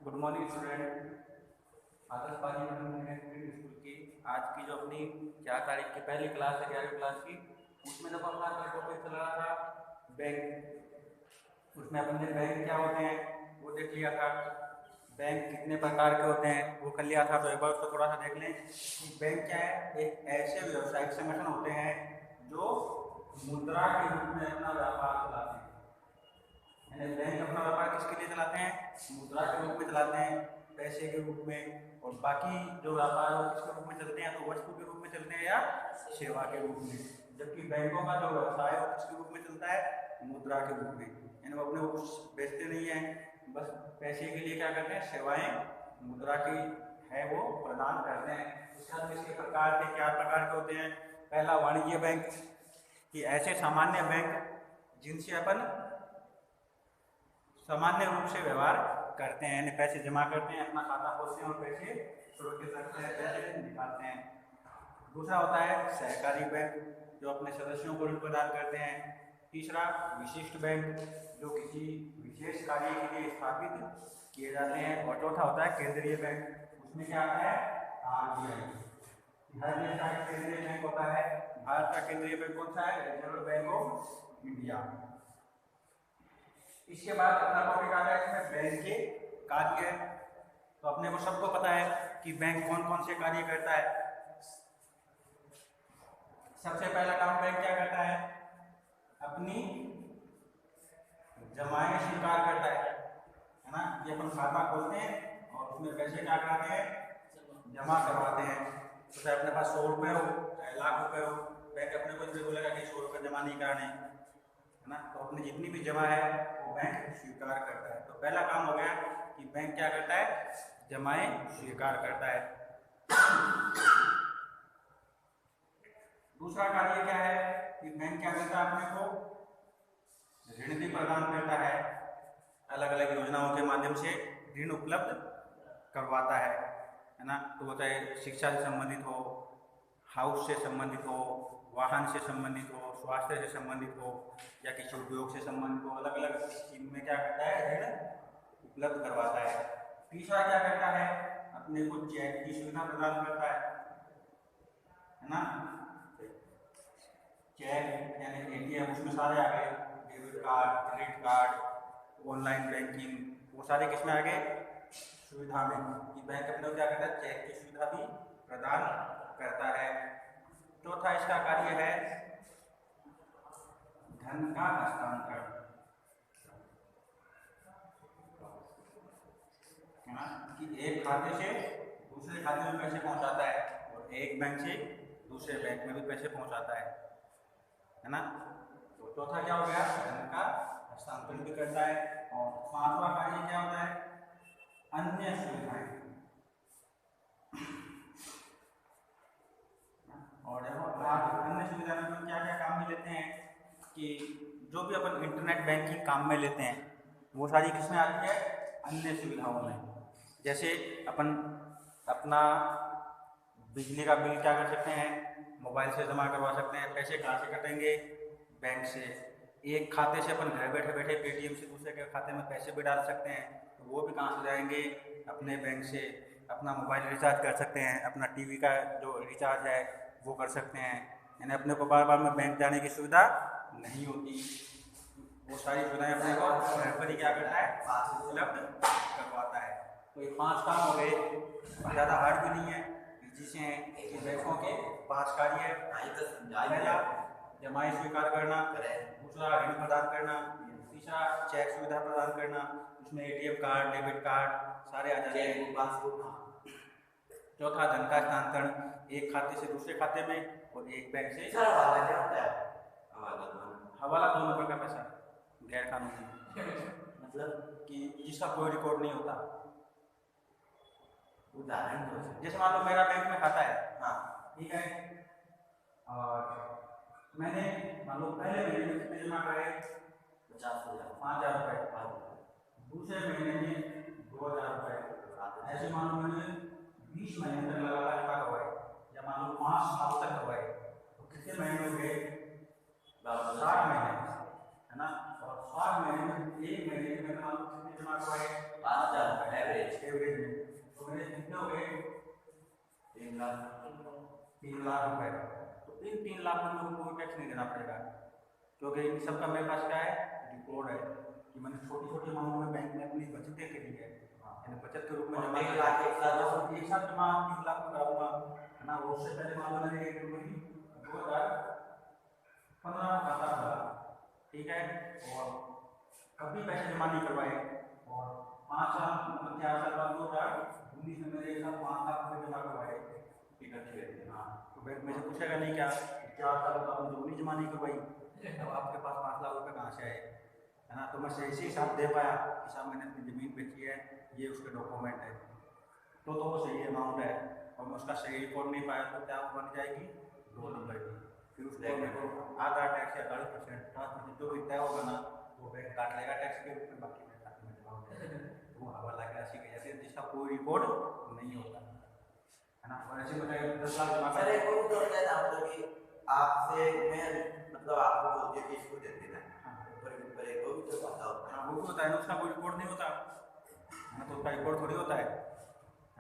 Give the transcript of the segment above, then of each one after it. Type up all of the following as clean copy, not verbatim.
Good morning student. आतिशबाजी madam school की आज की जो अपनी 4 तारीख की पहली क्लास है 11वीं क्लास की, उसमें जब अपना टॉपिक चल रहा था बैंक। उसमें अपन ने बैंक क्या होते हैं वो देख लिया था, बैंक कितने प्रकार के होते हैं वो कर लिया था। तो एक बार उसको थोड़ा सा देख लें कि बैंक क्या है। एक ऐसे व्यावसायिक संगठन होते हैं जो मुद्रा के रूप में अपना व्यापार चलाते हैं। यानी बैंक अपना व्यापार किसके लिए चलाते हैं? मुद्रा के रूप में चलाते हैं, पैसे के रूप में। और बाकी जो व्यापार है वो किसके रूप में चलते हैं? तो वस्तु के रूप में चलते हैं या सेवा के रूप में। जबकि बैंकों का जो व्यवसाय है वो किसके रूप में चलता है? मुद्रा के रूप में। यानी वो अपने को कुछ बेचते नहीं है, बस पैसे के लिए क्या करते हैं? सेवाएं मुद्रा की है वो प्रदान करते हैं। इसके प्रकार के 4 प्रकार के होते हैं। पहला वाणिज्य बैंक, कि ऐसे सामान्य बैंक जिनसे अपन सामान्य रूप से व्यवहार करते हैं, यानी पैसे जमा करते हैं, अपना खाता खोलते हैं और पैसे सुरक्षित रखते हैं, पैसे निकालते हैं। दूसरा होता है सहकारी बैंक, जो अपने सदस्यों को ऋण प्रदान करते हैं। तीसरा विशिष्ट बैंक, जो किसी विशेष कार्य के लिए स्थापित किए जाते हैं। और चौथा होता है केंद्रीय बैंक, उसमें क्या आता है? RBI। हर देश का केंद्रीय बैंक होता है। भारत का केंद्रीय बैंक कौन सा है? Reserve bank of India. इसके बाद अपना टॉपिक आता है इसमें बैंक के कार्य। तो अपने को सबको पता है कि बैंक कौन कौन से कार्य करता है। सबसे पहला काम बैंक क्या करता है? अपनी जमाएं स्वीकार करता है ना। ये अपन खाता खोलते हैं और उसमें पैसे क्या कराते हैं? जमा करवाते हैं। तो चाहे अपने पास 100 रुपये हो चाहे लाख रुपये हो, बैंक अपने को बोलेगा कि 100 रुपये जमा नहीं कराने, है ना। तो अपनी जितनी भी जमा है वो बैंक स्वीकार करता है। तो पहला काम हो गया कि बैंक क्या करता है? जमाएं स्वीकार करता है। दूसरा कार्य क्या है कि बैंक क्या करता है? अपने को ऋण भी प्रदान करता है, अलग अलग योजनाओं के माध्यम से ऋण उपलब्ध करवाता है ना। तो वो चाहे शिक्षा से संबंधित हो, हाउस से संबंधित हो, वाहन से संबंधित हो, स्वास्थ्य से संबंधित हो या किसी उद्योग से संबंधित हो, अलग अलग स्कीम में क्या करता है? ऋण उपलब्ध करवाता है। तीसरा क्या करता है? अपने को चेक की सुविधा प्रदान करता है ना। चेक यानी ATM, उसमें सारे आ गए, debit card, credit card, online banking, वो सारे किसमें आ गए? सुविधा में। कि बैंक अपने को क्या करता है? चेक की सुविधा भी प्रदान करता है। चौथा इसका कार्य है धन का हस्तांतरण, है ना। कि एक खाते से दूसरे खाते में पैसे पहुंचाता है और एक बैंक से दूसरे बैंक में भी पैसे पहुंचाता है ना। तो चौथा क्या हो गया? धन का हस्तांतरण भी करता है। और पांचवा कार्य क्या होता है? अन्य सुविधाएं। और देखो अन्य सुविधा में अपन क्या क्या काम में लेते हैं कि जो भी अपन इंटरनेट बैंकिंग काम में लेते हैं वो सारी किसमें आती है? अन्य सुविधाओं में। जैसे अपन अपना बिजली का बिल क्या कर सकते हैं? मोबाइल से जमा करवा सकते हैं। पैसे कहाँ से कटेंगे? बैंक से। एक खाते से अपन घर बैठे बैठे पेटीएम से दूसरे के खाते में पैसे भी डाल सकते हैं, तो वो भी कहाँ से जाएंगे? अपने बैंक से। अपना मोबाइल रिचार्ज कर सकते हैं, अपना टीवी का जो रिचार्ज है वो कर सकते हैं। यानी अपने को बार बार में बैंक जाने की सुविधा नहीं होती। वो सारी सुविधाएं अपने को घर पर ही क्या करता है? उपलब्ध करवाता है। तो ये 5 काम हो गए, ज़्यादा हार्ड भी नहीं है, इजी हैं। कि बैंकों के 5 कार्य है। पहला जमाएं स्वीकार करना, दूसरा ऋण प्रदान करना, तीसरा चेक सुविधा प्रदान करना, उसमें ATM कार्ड, डेबिट कार्ड सारे आ जाते हैं। चौथा धन का हस्तांतरण, एक खाते से दूसरे खाते में और एक बैंक से। हवाला 2 नंबर का पैसा गैर कानूनी, मतलब कि जिसका कोई रिकॉर्ड नहीं होता। उदाहरण जैसे मान लो मेरा बैंक में खाता है, हाँ ठीक है, और मैंने मान लो पहले महीने में कितने जमा कराए? 5,000 रुपये। दूसरे महीने में 2,000 रुपये। ऐसे मान लो मैंने 20 महीने तक लगातार जमा करवाए, या मान लो 5 साल तक करवाए, तो कितने महीने हो गए? 60 महीने, है ना। और 60 महीने में एक महीने में मान लो कितने जमा करवाए? 5,000 रुपये एवरेज। कितने हो गए? 3 लाख रुपए। तो इन 3 लाख में मेरे को कोई टैक्स नहीं देना पड़ेगा, क्योंकि इन सबका मेरे पास क्या है, रिकॉर्ड है कि मैंने छोटी छोटी अमाउंट में बैंक में अपनी बचतें करी है, यानी बचत के रूप में जमा किया। एक साथ जमा 3 लाख में कराऊंगा, है ना। वो उससे पहले मान लो मैंने 2015 में खाता खोला, ठीक है, और कभी पैसे जमा नहीं करवाए, और 5 साल मतलब 4 साल बाद 2019 में मेरे एक साथ 5 लाख रुपये जमा करवाए, हाँ। तो बैंक में से पूछेगा नहीं क्या 4 साल बाद आपने जरूरी जमा नहीं करवाई, अब आपके पास 5 लाख रुपये कहाँ से आए, है ना। तो मैं सही से हिसाब दे पाया कि साहब मैंने अपनी ज़मीन बेची है, ये उसके डॉक्यूमेंट है, तो वो सही अमाउंट है, और मैं उसका सही रिकॉर्ड नहीं पाया तो क्या बन जाएगी 2 नंबर की। फिर उसको मेरे को आधा टैक्स या 40% 50% जो भी तय होगा ना, वो बैंक काट लेगा टैक्स के रूप में, बाकी मेरे खाते में जमा हो जाएगा। वो हवाला की राशि की जैसे जिसका कोई रिकॉर्ड नहीं होता, है ना। और ऐसे बताइए 10 लाख जमा सर एक और तो होता है ना, मतलब कि आपसे मैं मतलब आपको बोल दिया कि इसको दे देना, पर एक और तो पता होता है, वो भी होता है ना, उसका कोई रिकॉर्ड नहीं होता, है ना। तो उसका रिकॉर्ड थोड़ी होता है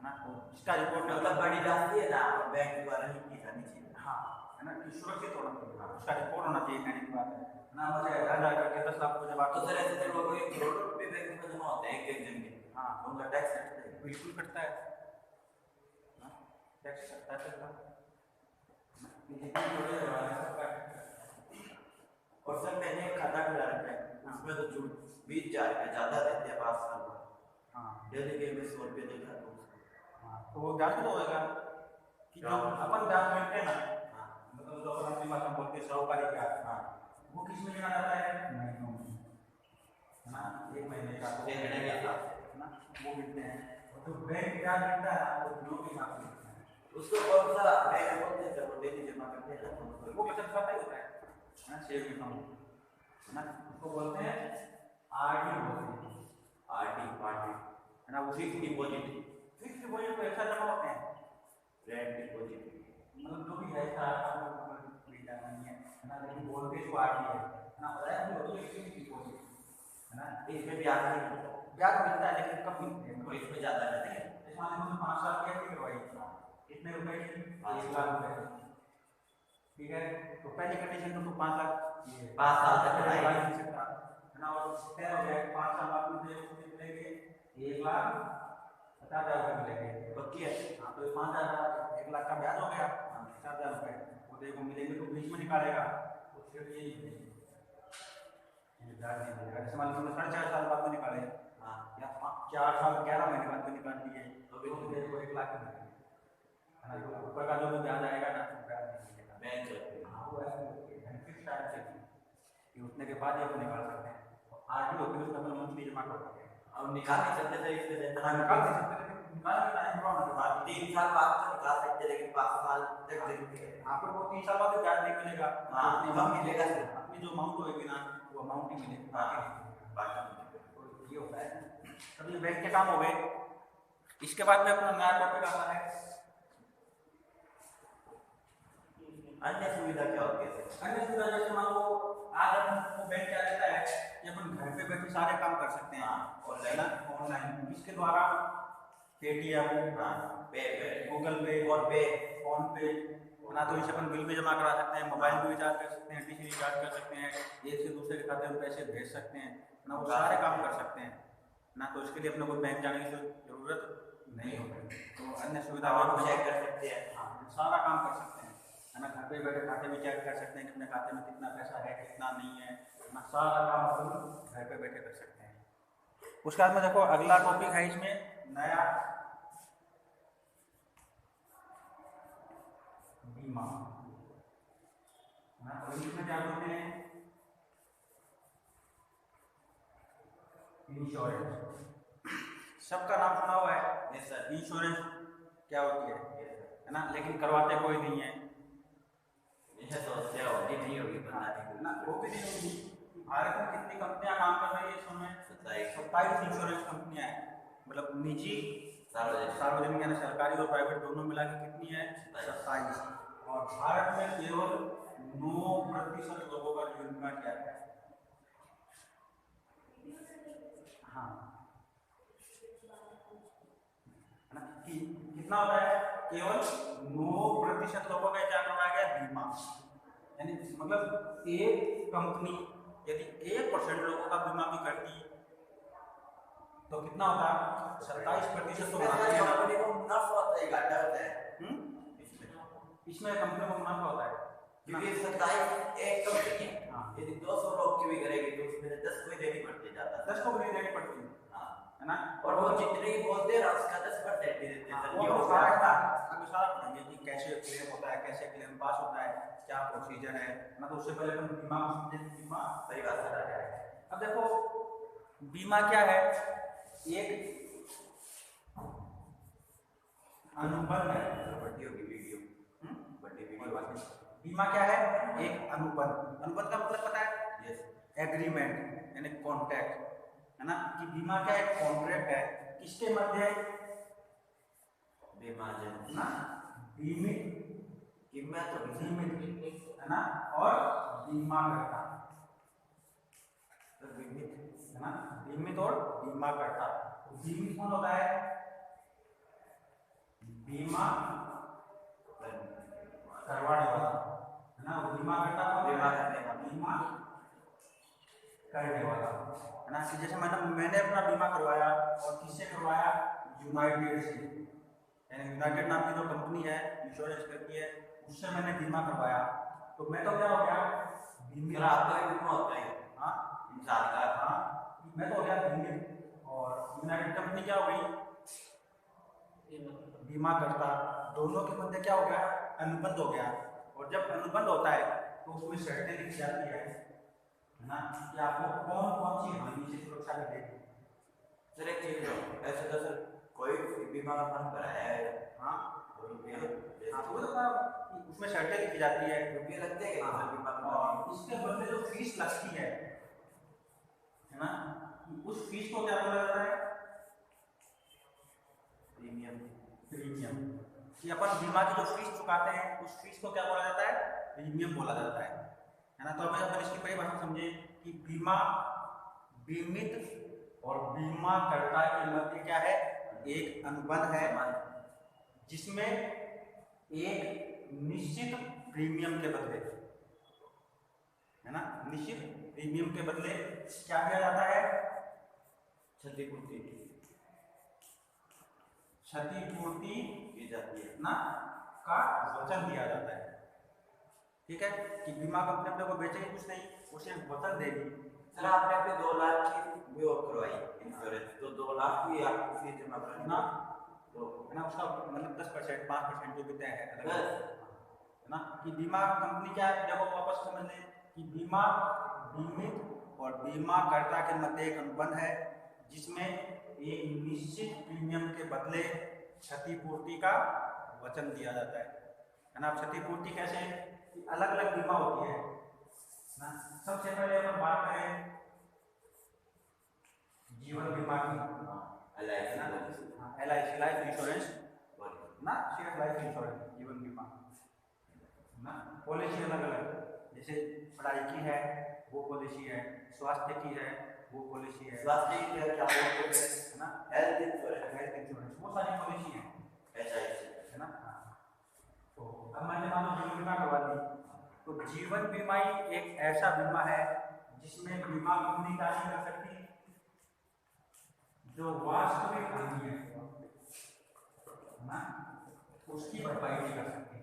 ना। तो इसका रिकॉर्ड मतलब बड़ी राशि है ना, बैंक द्वारा ही की जानी चाहिए, हाँ, है ना, कि सुरक्षित होना चाहिए, उसका रिकॉर्ड होना चाहिए, कहने की बात है ना। मुझे 1000 करके 10 लाख को जब आप तो सर ऐसे लोगों को करोड़ों रुपए बैंक में जमा होते हैं एक एक दिन के, हाँ, उनका टैक्स कटता है, बिल्कुल कटता है, टैक्स कटता है सबका। और सर मैंने एक खाता खुला रखा है, उसमें तो 20,000 रुपये ज्यादा देते हैं 5 साल में, हाँ, डेली के में 100 रुपये देता हूँ, हाँ, तो वो ब्याज तो होगा कि जो अपन ब्याज मिलते हैं ना, मतलब जो अपन अपनी भाषा में बोलते हैं साहूकारी ब्याज, हाँ, वो किस में गिना जाता है, महीनों में, है ना। 1 महीने का 1 महीने के हिसाब से, है ना, वो मिलते हैं। और जो बैंक ब्याज मिलता है वो दिनों के हिसाब से मिलता है, उसको कौन सा बैंक बोलते हैं, वो डेली जमा करते हैं, वो बचत खाता ही होता है ना, सेविंग अकाउंट, है ना। उसको बोलते हैं आरडी, बोलते हैं आरडी, है ना। वो फिक्स डिपॉजिट को एक साथ जमा होते हैं, रेंट डिपॉजिट, मतलब जो भी है बेटा नहीं है ना, लेकिन बोलते इसको आरडी है ना, बताया कि वो फिक्स डिपॉजिट, है ना। इसमें ब्याज नहीं मिलता, ब्याज मिलता है लेकिन कम मिलते हैं, और इसमें ज्यादा रहते हैं। इस मामले में 5 साल की एफडी करवाई, कितने रुपए की, 1 लाख रुपए, ठीक है। तो पहली कंडीशन तो 5 लाख, ये 5 साल तक लगा नहीं सकता, है ना। और तय हो जाए 5 साल बाद मुझे कितने मिलेंगे, 1,50,000 रुपये मिलेंगे, पक्की है। हाँ, तो 5,000 1 लाख का ब्याज हो गया, 50,000 रुपये वो देखो मिलेंगे, तो बीच में निकालेगा तो फिर ये ब्याज नहीं मिलेगा। जैसे मान लो 4.5 साल बाद में निकाले, हाँ, या 4 साल 11 महीने बाद में निकाल दिए, तो भी देखो 1 लाख मिलेंगे, है ना। जो ऊपर का जो भी ब्याज आएगा ना, तो ब्याज नहीं मिलेगा, बैंक चलती है, हाँ, वो ऐसे फिक्स टाइम से कि उतने के बाद ये आप निकाल सकते हैं। आरडी होती है उसमें अपना मंथली जमा करते हैं, अब निकाल नहीं सकते थे इसके से, हाँ, निकाल नहीं सकते, लेकिन निकालने का टाइम हुआ ना बाद 3 साल बाद तो निकाल सकते, लेकिन 5 साल तक देखते हैं, आपको वो 3 साल बाद ब्याज नहीं मिलेगा, हाँ, कम मिलेगा सर, अपनी जो अमाउंट होगी ना वो अमाउंट ही मिलेगी, बाकी तो ये होता है। अब ये बैंक के काम हो गए, इसके बाद में अपना नया टॉपिक आता है अन्य सुविधा क्या होती है। अन्य सुविधा, जैसे मान लो आज हमको बैंक क्या देता है कि अपन घर पे बैठे सारे काम कर सकते हैं, ऑनलाइन, इसके द्वारा पेटीएम, पे, गूगल पे, फोन पे, ना तो इसे अपन बिल भी जमा करा सकते हैं, मोबाइल भी रिचार्ज कर सकते हैं, डिश रिचार्ज कर सकते हैं, एक से दूसरे के खाते में पैसे भेज सकते हैं ना, वो सारे काम कर सकते हैं ना। तो इसके लिए अपने को बैंक जाने की जरूरत नहीं होगी, तो अन्य सुविधा हम चेक कर सकते हैं, हाँ, सारा काम कर सकते हैं, है ना। घर पे बैठे खाते में चेक कर सकते हैं कि अपने खाते में कितना पैसा है कितना नहीं है ना, सारा काम अपन घर पे बैठे कर सकते हैं। उसके बाद में देखो अगला टॉपिक है इसमें नया, बीमा, ना। और इसमें क्या बोलते हैं, इंश्योरेंस, सबका नाम सुना हुआ है इंश्योरेंस क्या होती है ना, लेकिन करवाते कोई नहीं है, समस्या होती नहीं होगी बनाने ना, वो भी नहीं होगी। भारत में कितनी कंपनियां काम कर रही है इस समय, 27 इंश्योरेंस कंपनियां हैं, मतलब निजी, सार्वजनिक यानी सरकारी और प्राइवेट दोनों मिला के कितनी है, 27। और भारत में केवल 9% लोगों का बीमा क्या है, हाँ, है ना, कि कितना होता है, केवल 9% लोगों का क्या करवाया गया, बीमा। यानी मतलब एक कंपनी यदि 1% लोगों का बीमा भी करती तो कितना होता है, 27% तो कंपनी को मुनाफा होता है, घाटा होता है इसमें कंपनी को मुनाफा होता है क्योंकि 27 एक कंपनी है। हाँ। यदि 200 लोग की भी करेगी तो उसमें 10 को ही देनी पड़ती है, ज्यादा 10 को भी देनी पड़ती है, हाँ है ना। और वो जितनी बोलते हैं उसका 10% ही देते हैं। वो तो सारा अभी सारा पढ़ेंगे कि कैसे क्लेम होता है, कैसे क्लेम पास होता है, क्या प्रोसीजर है ना। तो उससे पहले हम बीमा बीमा परिभाषा क्या है। अब देखो बीमा क्या है, एक अनुबंध है। बड़ी होगी वीडियो, बड़ी वीडियो। बीमा क्या है, एक अनुबंध। अनुबंध का मतलब पता है, यस, एग्रीमेंट यानी कॉन्ट्रैक्ट, है ना। कि बीमा क्या एक कॉन्ट्रैक्ट है, किसके मध्य, बीमा एजेंट ना, बीमित कीमत तो बीमित है ना, और बीमा करता तो बीमित है ना, बीमित और बीमा करता। बीमित कौन होता है, बीमा करवाने वाला, है ना। बीमा करता कौन, बीमा करने वाला, बीमा करने वाला, है ना। कि जैसे मैंने अपना बीमा करवाया और किससे करवाया, यूनाइटेड से, यानी यूनाइटेड नाम की जो कंपनी है इंश्योरेंस करती है, उससे मैंने बीमा करवाया तो मैं तो क्या हो गया, बीमित। आपका भी बीमा होता है हाँ इंसान का, हाँ मैं तो हो गया बीमित और यूनाइटेड कंपनी क्या हो गई, बीमा करता। दोनों के मध्य क्या हो गया, अनुबंध हो गया। और जब अनुबंध होता है तो उसमें शर्तें लिखी जाती है ना, कि आपको कौन कौन सी हानि से सुरक्षा मिलेगी। सर एक चीज हो, ऐसे तो सर कोई बीमा का फंड भराया है, हाँ हाँ तो उसमें शर्तें लिखी जाती है, रुपये लगते हैं हाँ, बीमा और इसके बदले जो फीस लगती है ना, उस फीस को क्या बोला जाता है, प्रीमियम। प्रीमियम। कि अपन बीमा की जो फीस चुकाते हैं उस फीस को क्या बोला जाता है, प्रीमियम बोला जाता है ना। तो अभी अपन इसकी परिभाषा समझे कि बीमा, बीमित और बीमा करता के मध्य क्या है, एक अनुबंध है जिसमें एक निश्चित प्रीमियम के बदले, है ना, निश्चित प्रीमियम के बदले क्या किया जाता है, क्षतिपूर्ति क्षतिपूर्ति की जाती है ना का वचन दिया जाता है। ठीक है, कि बीमा कंपनी अपने को बेचेगी कुछ नहीं, उसे वचन देगी। सर आपने अपने 2 लाख की वो करवाई इंश्योरेंस, तो 2 लाख की आपको फीस जमा करनी ना, तो है ना, उसका मतलब 10% 5% जो भी तय है अलग बस है ना। कि बीमा कंपनी क्या है, जब वापस समझ लें कि बीमा, बीमित और बीमा करता के मध्य एक अनुबंध है जिसमें एक निश्चित प्रीमियम के बदले क्षतिपूर्ति का वचन दिया जाता है ना। क्षतिपूर्ति कैसे, अलग अलग बीमा होती है ना। सबसे पहले हम बात करें जीवन बीमा की, LIC लाइफ इंश्योरेंस ना, सिर्फ लाइफ इंश्योरेंस, जीवन बीमा ना। पॉलिसी अलग अलग, जैसे पढ़ाई की है वो पॉलिसी है, स्वास्थ्य की है वो पॉलिसी है, स्वास्थ्य की क्या बोलते हैं ना, हेल्थ इंश्योरेंस, हेल्थ इंश्योरेंस, वो सारी पॉलिसी है, HIC है ना। तो अब मैंने मान लो जीवन बीमा करवा दी, तो जीवन बीमा ही एक ऐसा बीमा है जिसमें बीमा कंपनी क्या नहीं कर सकती, जो वास्तविक हानि है ना उसकी भरपाई नहीं कर सकती,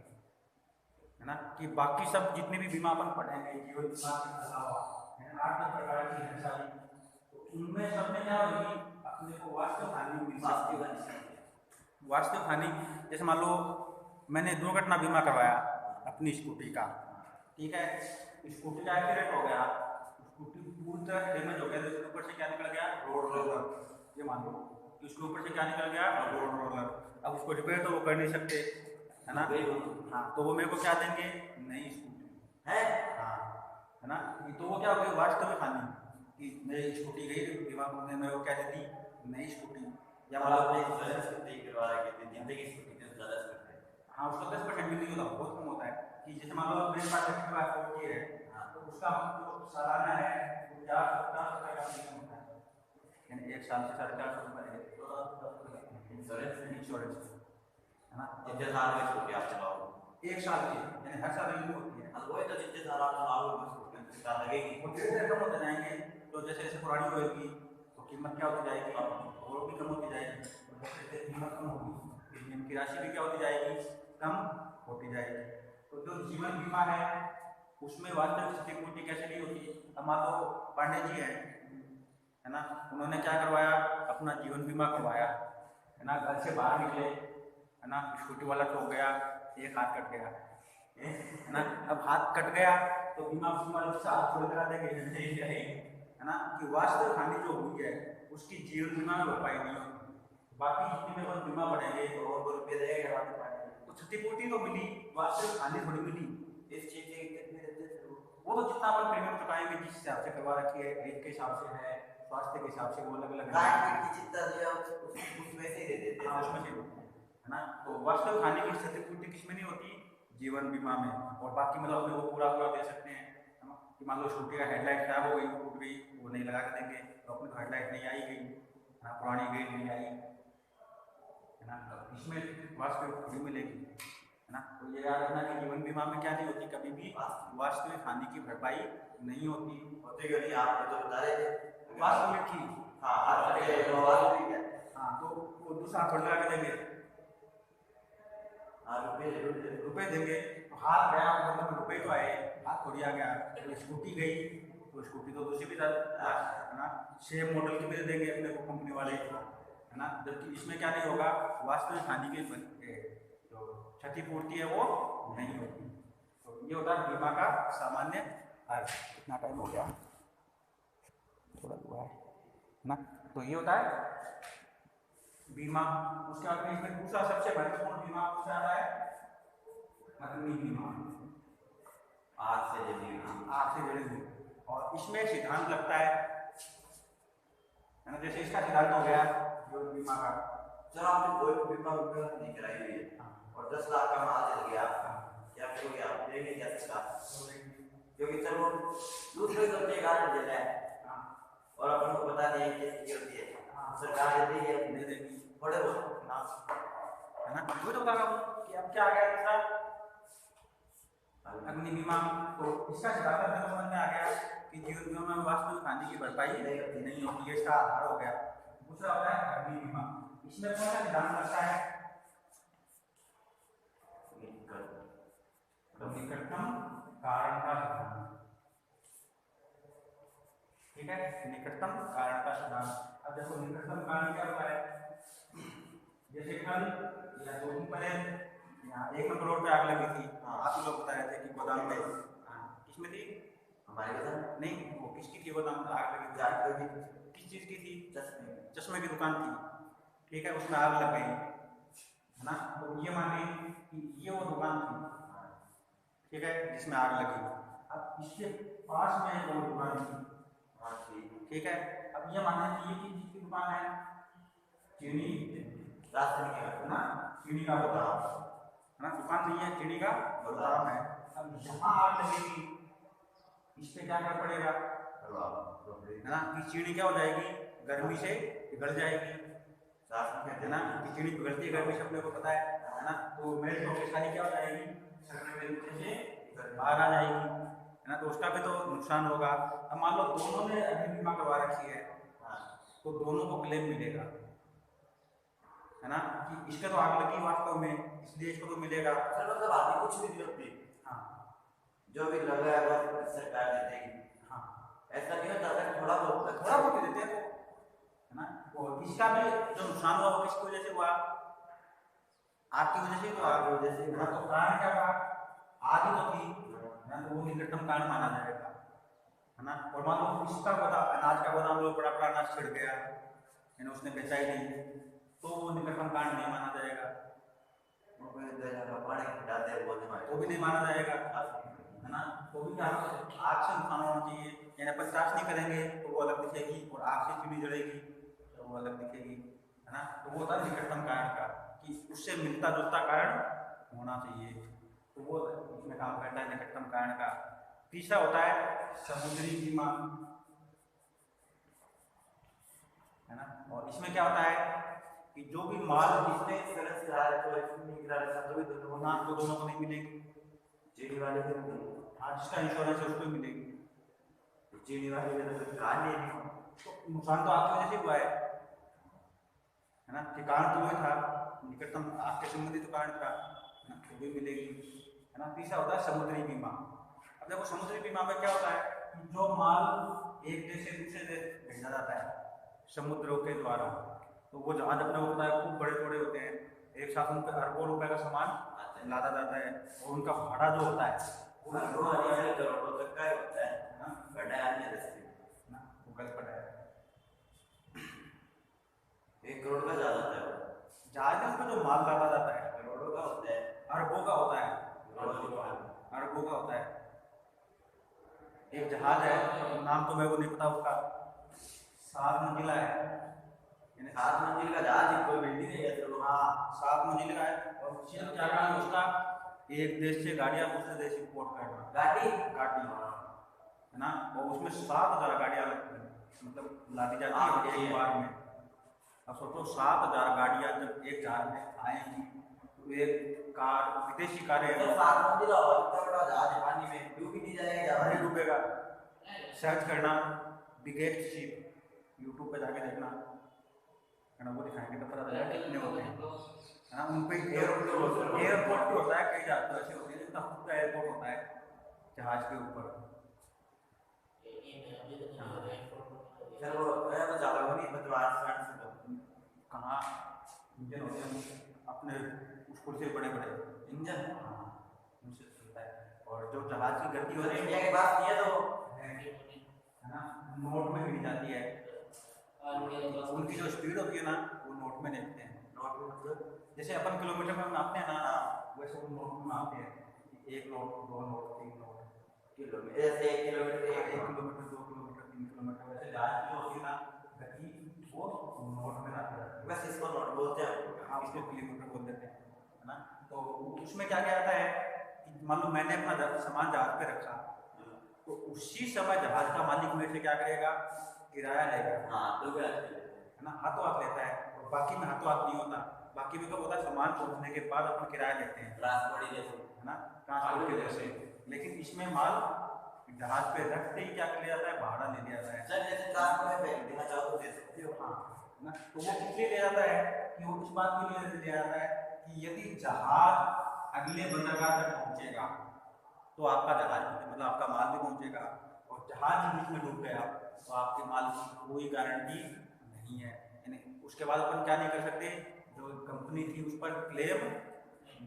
है ना। कि बाकी सब जितने भी बीमा अपन पढ़ेंगे जीवन बीमा के अलावा 8 प्रकार की है सारी, तो उनमें सब में क्या होगी, अपने को वास्तविक हानि मिल सकती है। वास्तविक हानि जैसे मान लो मैंने दुर्घटना बीमा करवाया अपनी स्कूटी का, ठीक है, स्कूटी का एक्सीडेंट हो गया, स्कूटी पूरी तरह डैमेज हो गया, तो ऊपर से क्या निकल गया, रोड रोलर। ये मान लो इसके ऊपर से क्या निकल गया, रोड रोलर। अब उसको रिपेयर तो वो कर नहीं सकते, है ना। हाँ, तो वो मेरे को क्या देंगे, नई स्कूटी है, हाँ, है ना। तो वो क्या हो गई, वास्तविक हानि, कि मेरी स्कूटी गई, बीमा कंपनी ने मेरे को क्या दे दी, नई स्कूटी। या मतलब इंश्योरेंस कितने करवा रहे थे, जिंदगी स्कूटी के 10%, हाँ उसका 10% भी नहीं होता, बहुत कम होता है। कि जैसे मान लो मेरे पास एक्टिवा 40 है, तो उसका जो सालाना है वो 450 रुपये का प्रीमियम होता है, यानी एक साल से 450 रुपये है इंश्योरेंस। है ना। जितने साल में छुट्टी आप चलाओगे 1 साल की, यानी हर साल रिन्यू होती है। वही तो जितने साल आप चलाओगे बस उसमें तो साल लगेगी। वो धीरे धीरे कम होते जाएंगे, तो जैसे जैसे पुरानी होगी तो कीमत क्या होती जाएगी, और भी कम होती जाएगी। जैसे जैसे कीमत कम होगी, प्रीमियम की राशि भी क्या होती जाएगी, कम होती जाएगी। तो जो जीवन बीमा है उसमें वास्तविक क्षतिपूर्ति कैसे नहीं होती। अब मान लो पांडे जी है ना, उन्होंने क्या करवाया, अपना जीवन बीमा करवाया, है ना। घर से बाहर निकले, है ना, स्कूटी वाला ठोक गया, एक हाथ कट गया, है ना। अब हाथ कट गया तो बीमा वाले से हाथ छोड़ करा देंगे, है ना, कि वास्तविक हानि जो हुई है उसकी जीवन बीमा में भरपाई नहीं होगी। बाकी जितने में बीमा बढ़ेंगे और रुपये देगा तो क्षतिपूर्ति तो मिली, वास्तविक हानि थोड़ी मिली। इस चीज के कितने देते थे वो तो जितना अपन प्रीमियम चुकाएंगे, जिस हिसाब से करवा रखी है, एज के हिसाब से है, स्वास्थ्य के हिसाब से वो अलग अलग की जितना दिया उसमें से ही दे देते हाँ, उसमें से होते हैं, है ना। तो वास्तविक हानि की क्षतिपूर्ति किसमें नहीं होती, जीवन बीमा में। और बाकी मतलब अपने वो पूरा पूरा दे सकते हैं, है ना, कि मान लो स्कूटी का हेडलाइट खराब हो गई, टूट गई, वो नहीं लगा के देंगे, तो अपनी हेडलाइट नहीं आई गई, है ना, पुरानी गई नहीं आई, है ना, तो इसमें वास्तविक थोड़ी मिलेगी, है ना। तो ये याद रखना कि जीवन बीमा में क्या नहीं होती, कभी भी वास्तविक हानि की भरपाई नहीं होती। होते क्यों नहीं, आप तो बता रहे थे वास्तविक की, हाँ वास्तविक है। हाँ, तो वो दूसरा हाथ लगा के देंगे, हाँ रुपए देंगे, तो हाथ गया मतलब रुपए तो आए, हाथ थोड़ी आ गया। तो स्कूटी गई तो स्कूटी तो दूसरी भी है ना, सेम मॉडल की भी दे देंगे अपने को कंपनी वाले, है ना। जबकि इसमें क्या नहीं होगा, वास्तविक हानि की जो क्षतिपूर्ति है वो नहीं होती। तो ये होता है बीमा का सामान्य अर्थ। कितना टाइम हो गया, थोड़ा हुआ है ना। तो ये होता है बीमा। उसके बाद में इसमें दूसरा सबसे महत्वपूर्ण बीमा कौन सा आता है, अग्नि बीमा, आग से जुड़ी हुई, आग से जुड़ी हुई। और इसमें सिद्धांत लगता है ना, जैसे इसका सिद्धांत हो गया जीवन बीमा का। चलो आपने कोई भी बीमा नहीं कराई हुई है और 10 लाख का माल चल गया, क्या करोगे आप, देंगे क्या सरकार? क्योंकि चलो दूसरे तो एक आदमी देता है और अपन को पता नहीं है कैसी होती है, सरकार देती है नहीं देगी, बड़े बहुत है ना। वो तो बता रहा हूँ कि अब क्या आ गया दूसरा अग्नि बीमा। तो इसका सिद्धांत अपने समझ में आ गया कि जीवन बीमा में वास्तविक हानि की भरपाई नहीं होती है, इसका आधार हो गया। दूसरा होता है अग्नि बीमा। इसमें कौन सा सिद्धांत लगता है, निकटतम कारण का सिद्धांत, ठीक है, निकटतम कारण का सिद्धांत। अब देखो निकटतम कारण क्या होता है, जैसे कल या 2 दिन पहले यहाँ 1 नंबर रोड पे आग लगी थी, आप लोग बता रहे थे कि गोदाम में, किसमें थी, हमारे गोदाम नहीं, वो किसकी थी गोदाम में आग लगी थी, किस चीज़ की थी, चश्मे की दुकान थी, ठीक है, उसमें आग लग गई, है ना। तो ये माने कि ये वो दुकान थी, ठीक है, जिसमें आग लगी। अब इसके पास में एक और दुकान थी, ठीक है। अब ये माने कि ये किसकी दुकान है, चीनी रास्ते में ना, चीनी का गोदाम, है ना, दुकान नहीं है, चीनी का गोदाम है। अब जहाँ आग लगेगी इस पे क्या कर पड़ेगा, है ना, कि चीनी क्या हो जाएगी, गर्मी से पिघल जाएगी, है ना, कि चीनी पिघलती है गर्मी से, अपने को पता है ना। तो मेल्ट होकर सारी क्या हो जाएगी, सड़ने के नीचे से बाहर आ जाएगी, है ना। तो उसका भी तो नुकसान होगा। अब मान लो दोनों ने अग्नि बीमा करवा रखी है, तो दोनों को क्लेम मिलेगा, है ना, कि इसका तो आग लगी वास्तव में, इसलिए इसको तो मिलेगा। सर मतलब आदमी कुछ भी जरूरत नहीं, हाँ, जो भी लगा है वो सरकार दे देगी, हाँ, ऐसा नहीं होता है, थोड़ा बहुत देते हैं, है ना। और इसका भी जो नुकसान हुआ वो किसकी वजह से हुआ, आग की वजह से हुआ, आग की वजह से हुआ। तो कारण क्या था, आग ही तो थी, है ना, तो वो निकटतम कारण माना जाएगा, है ना। और मान लो इसका गोदाम, अनाज का गोदाम, लोग बड़ा बड़ा अनाज छिड़ गया, है ना, उसने बेचा ही नहीं, तो वो निकटतम कारण नहीं माना जाएगा, वो भी नहीं माना जाएगा, है ना। तो भी क्या आग से नुकसान होना चाहिए, यानी अपन चाश नहीं करेंगे तो वो अलग दिखेगी, और आग से चीनी जलेगी तो वो अलग दिखेगी, है ना। तो वो होता है निकटतम कारण का, कि उससे मिलता जुलता कारण होना चाहिए, तो वो इसमें काम करता है निकटतम कारण का। तीसरा होता है समुद्री बीमा, है ना। और इसमें क्या होता है कि जो भी माल इसने इंश्योरेंस करा रहे तो एक्सीडेंट नहीं करा रहे तो भी दोनों ना तो दोनों को नहीं मिलेगी। चीनी वाले को नहीं, हाँ, जिसका इंश्योरेंस है उसको ही मिलेगी। चीनी वाले को तो कार नहीं है, तो नुकसान तो आपकी वजह से हुआ है ना, कि कारण तो वही था, निकटतम आपके संबंधी तो कारण था ना, तो भी मिलेगी, है ना। तीसरा होता है समुद्री बीमा। अब देखो समुद्री बीमा में क्या होता है कि जो माल एक देश से दूसरे देश भेजा जाता है समुद्रों के द्वारा, तो वो जहाज अपने होता है खूब बड़े बड़े होते हैं, एक साथ उन पर अरबों रुपए का सामान लादा जाता है, और उनका भाड़ा जो होता है वो करोड़ों तक का होता है, बड़ा अन्य रास्ते ना, वो गलत पड़ा है। 1 करोड़ का ज्यादा होता है, जहाज में उसमें जो माल लादा जाता है करोड़ों का होता है, अरबों का होता है, अरबों का होता है। एक जहाज है, नाम तो मेरे को नहीं पता उसका, 7 मंजिला है, 7 मंजिल का जहाज, कोई बिल्डिंग है तो हाँ 7 मंजिल का है, और क्या काम है उसका, एक देश से गाड़ियाँ दूसरे देश इंपोर्ट करना, गाड़ी है ना, और उसमें 7,000 गाड़ियाँ मतलब लादी जाती है एक बार में। अब सोचो 7,000 गाड़ियाँ जब एक जहाज में आएंगी तो एक कार, विदेशी कारें, 7 मंजिला और इतना बड़ा जहाज पानी में डूब ही नहीं जाएगा, नहीं डूबेगा। सर्च करना बिगेस्ट शिप, यूट्यूब पे जाके देखना, है ना, वो दिखाएंगे तो पता चलेगा कितने होते हैं, है ना। उन पे एयरपोर्ट भी होता है, कई जहाज तो ऐसे होते हैं जिनका खुद का एयरपोर्ट होता है जहाज के ऊपर। फिर वो मैं तो ज्यादा वो नहीं मतलब कहाँ इंजन होते हैं अपने उसको से बड़े बड़े इंजन, हाँ उनसे चलता है। और जो जहाज की गति होती है इंडिया के पास नहीं है तो है ना, नोट में गिनी जाती है, उनकी जो स्पीड होती है ना वो नोट में देखते हैं। नोट में मतलब जैसे अपन किलोमीटर में मापते हैं ना, वैसे वो नोट में मापते हैं, 1 नोट 2 नोट 3 नोट, किलोमीटर, जैसे 1 किलोमीटर 1 किलोमीटर 2 किलोमीटर 3 किलोमीटर, वैसे जहाज की जो होती है ना गति वो नोट में आती है, बस इसको नोट बोलते हैं, हाँ उसको किलोमीटर बोल देते हैं, है ना। तो उसमें क्या क्या आता है कि मान लो मैंने अपना सामान जहाज पे रखा, तो उसी समय जहाज का मालिक मेरे से क्या करेगा, किराया लेगा, हाँ तो क्या है ना, हाथों हाथ लेता है। और बाकी में हाथों हाथ नहीं होता, बाकी में कब होता है सामान पहुंचने के बाद अपन किराया लेते हैं, ट्रांसपोर्ट जैसे, है ना, ट्रांसपोर्ट के जैसे। लेकिन इसमें माल जहाज पे रखते ही क्या किया जाता है, भाड़ा ले लिया जाता है। सर जैसे ट्रांसपोर्ट में देना चाहो तो दे सकते हो, हाँ ना, तो वो इसलिए लिया जाता है कि वो इस बात के लिए लिया जाता है कि यदि जहाज अगले बंदरगाह तक पहुंचेगा तो आपका जहाज मतलब आपका माल भी पहुंचेगा, और जहाज बीच में डूब गया तो आपके माल की कोई गारंटी नहीं है। यानी उसके बाद अपन क्या नहीं कर सकते, जो कंपनी थी उस पर क्लेम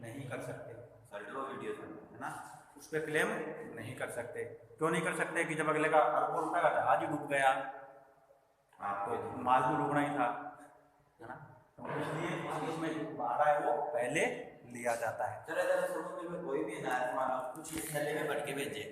नहीं कर सकते, वीडियो है ना, उस पर क्लेम नहीं कर सकते। क्यों नहीं कर सकते कि जब अगले का अरबों रुपए का जहाज ही डूब गया, आपको माल भी डूबना ही था, है ना, तो इसलिए इसमें जो भाड़ा है वो पहले लिया जाता है। सर अगर समुद्र में कोई भी अनाज मानो कुछ इस नले में भर के भेजे